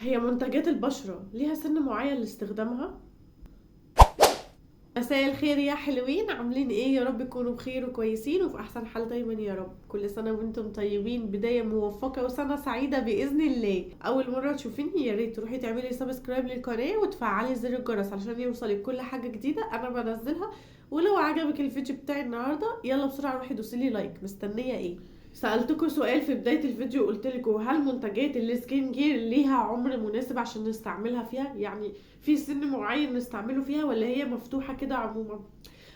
هي منتجات البشرة ليها سن معين لاستخدامها؟ مساء الخير يا حلوين، عاملين ايه؟ يا رب تكونوا بخير وكويسين وفي احسن حال دايما يا رب. كل سنة وانتم طيبين، بداية موفقة وسنة سعيدة بإذن الله. اول مرة تشوفيني يا ريت تروحي تعملي سبسكرايب للقناة وتفعلي زر الجرس علشان يوصلك كل حاجة جديدة انا بنزلها. ولو عجبك الفيديو بتاعي النهاردة يلا بسرعة روحي دوسيلي لايك. مستنية ايه؟ سألتكوا سؤال في بداية الفيديو، قلت لكم هل منتجات السكين كير ليها عمر مناسب عشان نستعملها فيها؟ يعني في سن معين نستعمله فيها ولا هي مفتوحة كده عموما؟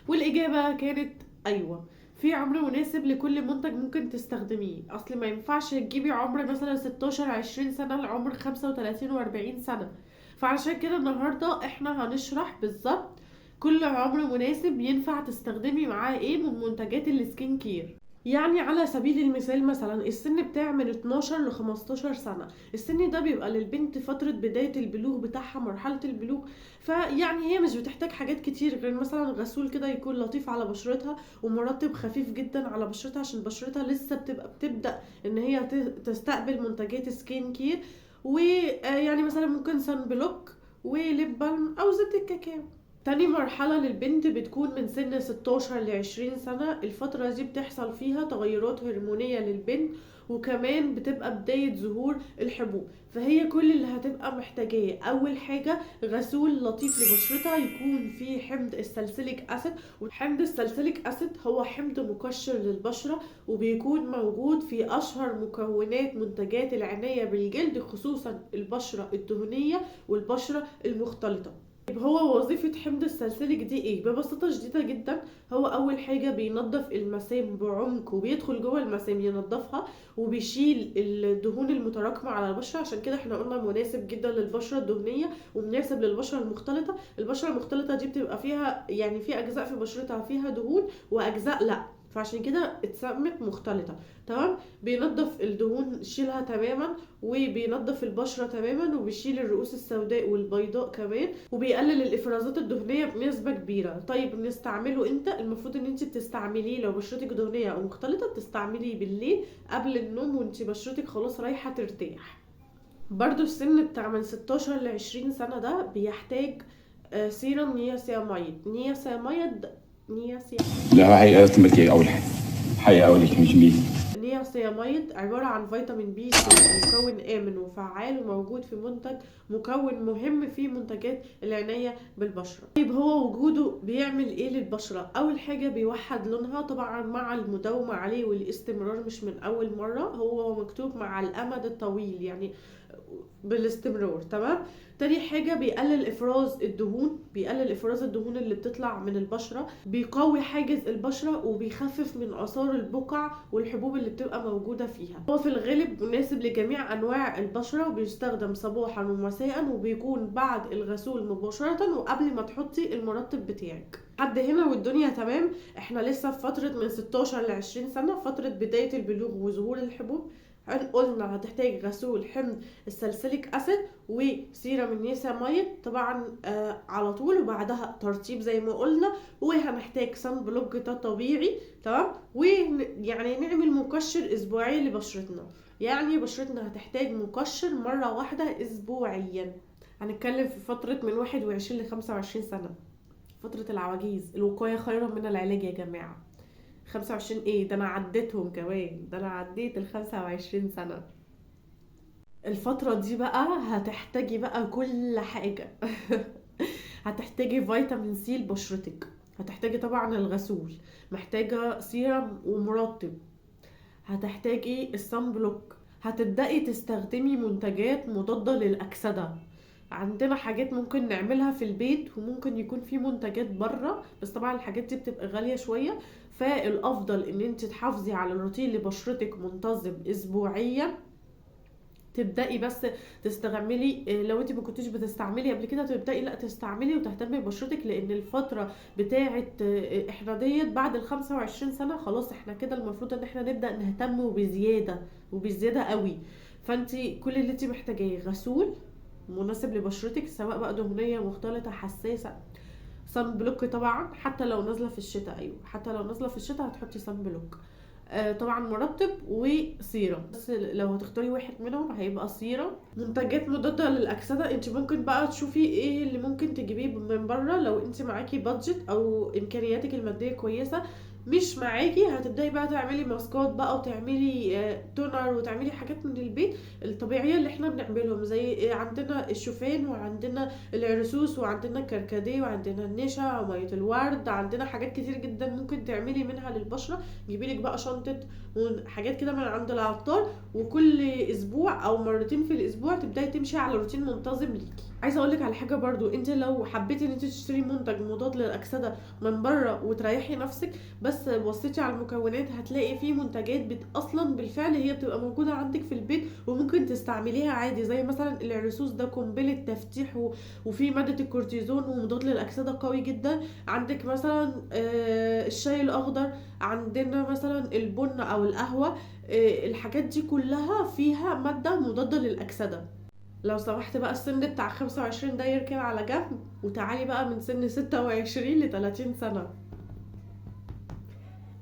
والإجابة كانت أيوة، في عمر مناسب لكل منتج ممكن تستخدميه. أصل ما ينفعش تجيبي عمر مثلا 16 20 سنة لعمر 35 و40 سنة. فعشان كده النهاردة احنا هنشرح بالظبط كل عمر مناسب ينفع تستخدمي معاه ايه من منتجات السكين كير. يعني على سبيل المثال مثلا السن بتاع من 12 ل 15 سنة، السن ده بيبقى للبنت فترة بداية البلوغ بتاعها، مرحلة البلوغ. فيعني هي مش بتحتاج حاجات كتير غير مثلا غسول كده يكون لطيف على بشرتها ومرطب خفيف جدا على بشرتها، عشان بشرتها لسه بتبدأ ان هي تستقبل منتجات سكين كير. ويعني مثلا ممكن سان بلوك وليب بالم او زيت الكاكاو. تاني مرحلة للبنت بتكون من سن 16 ل 20 سنة. الفترة دي بتحصل فيها تغيرات هرمونية للبنت، وكمان بتبقى بداية ظهور الحبوب. فهي كل اللي هتبقى محتاجاه أول حاجة غسول لطيف لبشرتها يكون فيه حمض السلسليك أسيد. وحمض السلسليك أسيد هو حمض مقشر للبشرة، وبيكون موجود في أشهر مكونات منتجات العناية بالجلد، خصوصا البشرة الدهنية والبشرة المختلطة. طيب هو وظيفة حمض السلسليك دي ايه؟ ببساطة شديدة جدا، هو اول حاجة بينظف المسام بعمق، وبيدخل جوه المسام ينظفها وبيشيل الدهون المتراكمة على البشرة. عشان كده احنا قلنا مناسب جدا للبشرة الدهنية ومناسب للبشرة المختلطة. البشرة المختلطة دي بتبقى فيها يعني في اجزاء في بشرتها فيها دهون واجزاء لا، فعشان كده اتسمت مختلطة. تمام. بينظف الدهون، يشيلها تماما، وبينظف البشرة تماما، وبيشيل الرؤوس السوداء والبيضاء كمان، وبيقلل الافرازات الدهنيه بنسبه كبيره. طيب نستعمله امتى؟ المفروض ان انت بتستعمليه لو بشرتك دهنيه او مختلطه بتستعمليه بالليل قبل النوم وانت بشرتك خلاص رايحه ترتاح. برضو السن بتاع من 16 ل 20 سنه ده بيحتاج سيرم نياسياميد. لا هي تمكي اول حاجه اول كميه نياسياميد عبارة عن فيتامين بي 3، مكون آمن وفعال وموجود في منتج، مكون مهم في منتجات العناية بالبشرة. طيب هو وجوده بيعمل ايه للبشرة؟ أول حاجة بيوحد لونها طبعا مع المداومة عليه والاستمرار، مش من أول مرة، هو مكتوب مع الأمد الطويل يعني بالاستمرار. تمام. تاني حاجة بيقلل افراز الدهون، بيقلل افراز الدهون اللي بتطلع من البشرة، بيقوي حاجز البشرة، وبيخفف من اثار البقع والحبوب اللي بتبقى موجودة فيها. هو في الغالب مناسب لجميع انواع البشرة، وبيستخدم صباحا ومساء، وبيكون بعد الغسول مباشرة وقبل ما تحطي المرطب بتاعك. لحد هنا والدنيا تمام. احنا لسه في فترة من 16 ل 20 سنة، فترة بداية البلوغ وظهور الحبوب. قلنا هتحتاج غسول حمض السلسليك اسيد وسيرم النياسياميد طبعا على طول، وبعدها ترطيب زي ما قلنا، وهنحتاج صن بلوك ده طبيعي. تمام. ويعني نعمل مقشر اسبوعي لبشرتنا، يعني بشرتنا هتحتاج مقشر مرة واحدة اسبوعيا. هنتكلم في فترة من 21 ل 25 سنة، فترة العواجيز. الوقاية خير من العلاج يا جماعة. 25 ايه ده، انا عديتهم كمان، ده انا عديت ال 25 سنة. الفترة دي بقى هتحتاجي بقى كل حاجة هتحتاجي فيتامين سي لبشرتك، هتحتاجي طبعا الغسول، محتاجة سيرم ومرطب، هتحتاجي الصن بلوك، هتبدأي تستخدمي منتجات مضادة للأكسدة. عندنا حاجات ممكن نعملها في البيت، وممكن يكون في منتجات بره، بس طبعا الحاجات دي بتبقى غالية شوية. فالافضل ان انت تحافظي على الروتين لبشرتك منتظم اسبوعيا. تبداي بس تستعملي، لو انت ما كنتيش بتستعملي قبل كده تبداي لا تستعملي وتهتمي ببشرتك، لان الفتره بتاعه احنا ديت بعد ال 25 سنه خلاص احنا كده المفروض ان احنا نبدا نهتم وبزياده وبزياده قوي. فانت كل اللي انت محتاجاه غسول مناسب لبشرتك، سواء بقى دهنيه مختلطه حساسه، صن بلوك طبعا حتى لو نازله في الشتاء، ايوه حتى لو نازله في الشتاء هتحطي صن بلوك. طبعا مرطب وسيرم، بس لو هتختاري واحد منهم هيبقى سيرم. منتجات مضادة للأكسدة، انت ممكن بقى تشوفي ايه اللي ممكن تجيبيه من بره لو انت معاكي بادجت او امكانياتك المادية كويسة. مش معاكي هتبداي بقى تعملي ماسكات بقى وتعملي تونر وتعملي حاجات من البيت الطبيعيه اللي احنا بنعملهم، زي عندنا الشوفان وعندنا العرسوس وعندنا الكركديه وعندنا النشا وميه الورد. عندنا حاجات كتير جدا ممكن تعملي منها للبشره. جيبيلك بقى شنطه وحاجات كده من عند العطار، وكل اسبوع او مرتين في الاسبوع تبداي تمشي على روتين منتظم ليكي. عايزه اقولك على حاجه برضو، انت لو حبيتي ان انت تشتري منتج مضاد للاكسده من بره وتريحي نفسك، بس بصيتي على المكونات هتلاقي فيه منتجات اصلا بالفعل هي بتبقى موجوده عندك في البيت وممكن تستعمليها عادي، زي مثلا العرسوس ده قنبله تفتيح وفي ماده الكورتيزون ومضاد للاكسده قوي جدا. عندك مثلا الشاي الاخضر، عندنا مثلا البن او القهوه، الحاجات دي كلها فيها ماده مضاده للاكسده. لو سمحت بقى السن بتاع 25 ده يركن على جنب، وتعالي بقى من سن 26 ل 30 سنة.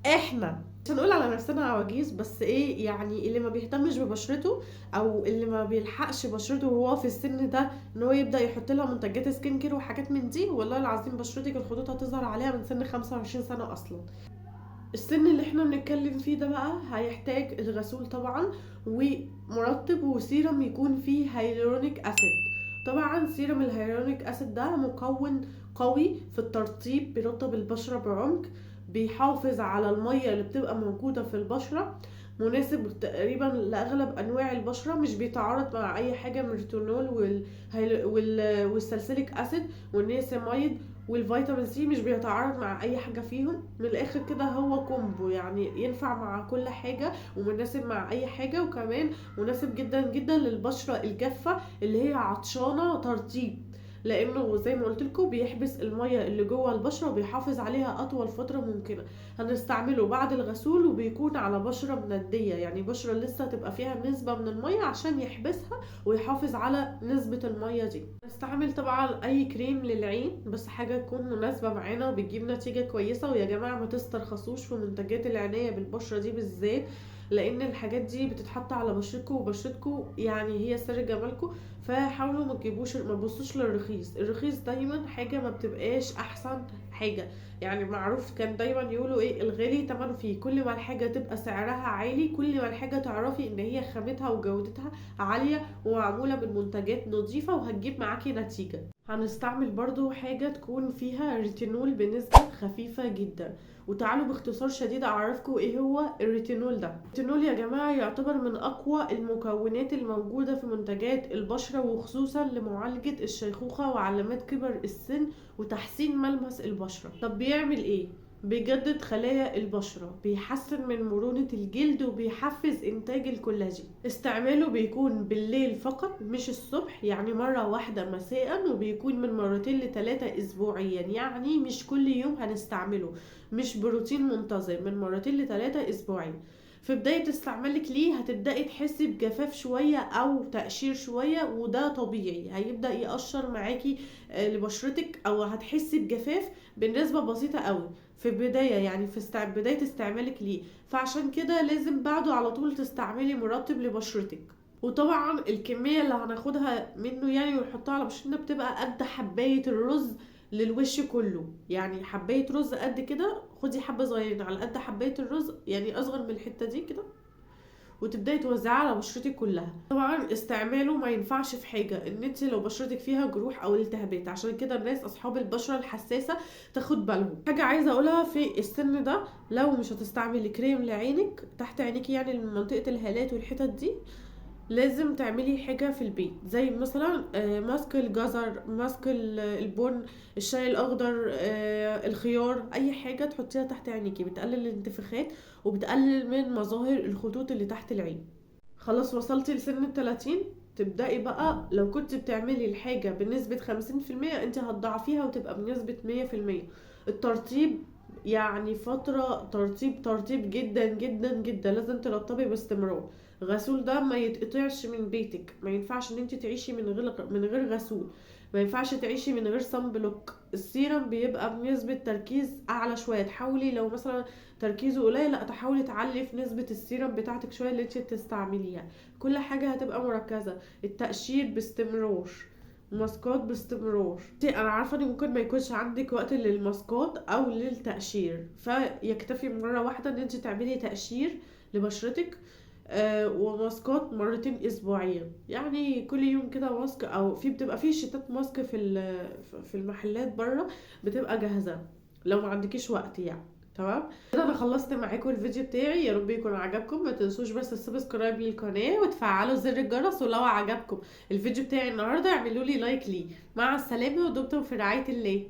احنا مش هنقول على نفسنا عواجيز، بس ايه يعني اللي ما بيهتمش ببشرته او اللي ما بيلحقش بشرته وهو في السن ده ان هو يبدا يحط لها منتجات سكين كير وحاجات من دي، والله العظيم بشرتك الخطوط هتظهر عليها من سن 25 سنة اصلا. السن اللي احنا بنتكلم فيه ده بقى هيحتاج الغسول طبعا، ومرطب وسيرم يكون فيه هيالورونيك اسيد. طبعا سيرم الهيالورونيك اسيد ده مكون قوي في الترطيب، بيرطب البشرة بعمق، بيحافظ على المية اللي بتبقى موجودة في البشرة، مناسب تقريبا لاغلب انواع البشره، مش بيتعارض مع اي حاجه من الريتينول والسالسيليك اسيد والنياسيمايد والفيتامين سي، مش بيتعارض مع اي حاجه فيهم. من الاخر كده هو كومبو، يعني ينفع مع كل حاجه ومناسب مع اي حاجه، وكمان مناسب جدا جدا للبشره الجافه اللي هي عطشانه ترطيب، لانه زي ما قلت لكم بيحبس الميه اللي جوه البشره وبيحافظ عليها اطول فتره ممكنه. هنستعمله بعد الغسول وبيكون على بشره منديه، يعني بشره لسه تبقى فيها نسبه من الميه عشان يحبسها ويحافظ على نسبه الميه دي. نستعمل طبعا اي كريم للعين، بس حاجه تكون مناسبه معانا وبتجيب نتيجه كويسه. ويا جماعه ما تسترخصوش في منتجات العنايه بالبشره دي بالذات، لان الحاجات دي بتتحط على بشرتكم، وبشرتكم يعني هي سر جمالكم. فحاولوا ما تبصوش للرخيص. الرخيص دايما حاجه ما بتبقاش احسن حاجه، يعني معروف كان دايما يقولوا ايه، الغالي تمنه فيه. كل ما الحاجه تبقى سعرها عالي كل ما الحاجه تعرفي ان هي خامتها وجودتها عاليه ومعموله من منتجات نظيفه وهتجيب معاكي نتيجه. هنستعمل برضو حاجه تكون فيها ريتينول بنسبه خفيفه جدا. وتعالوا باختصار شديد اعرفكم ايه هو الريتينول ده. الريتينول يا جماعه يعتبر من اقوى المكونات الموجوده في منتجات البشره، وخصوصا لمعالجه الشيخوخه وعلامات كبر السن وتحسين ملمس البشره. طب بيعمل ايه؟ بيجدد خلايا البشرة، بيحسن من مرونة الجلد، وبيحفز انتاج الكولاجين. استعماله بيكون بالليل فقط مش الصبح، يعني مرة واحدة مساء، وبيكون من 2 ل 3 اسبوعيا، يعني مش كل يوم هنستعمله، مش بروتين منتظم، من 2 ل 3 اسبوعيا. في بداية استعمالك ليه هتبدأي تحسي بجفاف شوية او تقشير شوية، وده طبيعي، هيبدأ يقشر معاكي لبشرتك، او هتحسي بجفاف بنسبة بسيطة قوي في بداية، يعني في بداية استعمالك ليه. فعشان كده لازم بعده على طول تستعملي مرطب لبشرتك. وطبعا الكمية اللي هناخدها منه يعني ونحطها على بشرتنا بتبقى قد حباية الرز للوش كله، يعني حباية رز قد كده، خدي حبة صغيرين على قد حباية الرز، يعني اصغر من الحتة دي كده، وتبداي توزعيه على بشرتك كلها. طبعا استعماله ما ينفعش في حاجه ان انت لو بشرتك فيها جروح او التهابات، عشان كده الناس اصحاب البشره الحساسه تاخد بالهم. حاجه عايزه اقولها في السن ده، لو مش هتستعملي كريم لعينك تحت عينيك، يعني منطقه الهالات والحتت دي، لازم تعملي حاجة في البيت، زي مثلا ماسك الجزر، ماسك البن، الشاي الاخضر، الخيار، اي حاجة تحطيها تحت عينيكي بتقلل الانتفاخات وبتقلل من مظاهر الخطوط اللي تحت العين. خلاص وصلتي لسن ال30، تبدأي بقى لو كنت بتعملي الحاجة بنسبة 50% انت هتضاعفيها وتبقى بنسبة 100%. الترطيب يعني فترة ترطيب جدا جدا جدا، لازم ترطبي باستمرار. غسول ده ما يتقطعش من بيتك، ما ينفعش ان انت تعيشي من غير غسول، ما ينفعش تعيشي من غير صن بلوك. السيرم بيبقى بنسبة تركيز اعلى شوية، تحاولي لو مثلا تركيزه قليل لا تحاولي تعلي في نسبة السيرم بتاعتك شوية اللي انت بتستعمليها. كل حاجة هتبقى مركزة. التقشير باستمرار، ماسكات باستمرار. انا عارفه ان ممكن ما يكونش عندك وقت للماسكات او للتقشير، فيكتفي مره واحده ان انت تعملي تقشير لبشرتك، وماسكات مرتين اسبوعيا. يعني كل يوم كده ماسك، او بتبقى في شتات ماسك في المحلات بره بتبقى جاهزه لو ما عندكيش وقت يعني. تمام كده انا خلصت معاكم الفيديو بتاعي، يا رب يكون عجبكم. ما تنسوش بس السبسكرايب للقناه وتفعلوا زر الجرس، ولو عجبكم الفيديو بتاعي النهارده اعملوا لي لايك ليه. مع السلامه ودمتم في رعايه الله.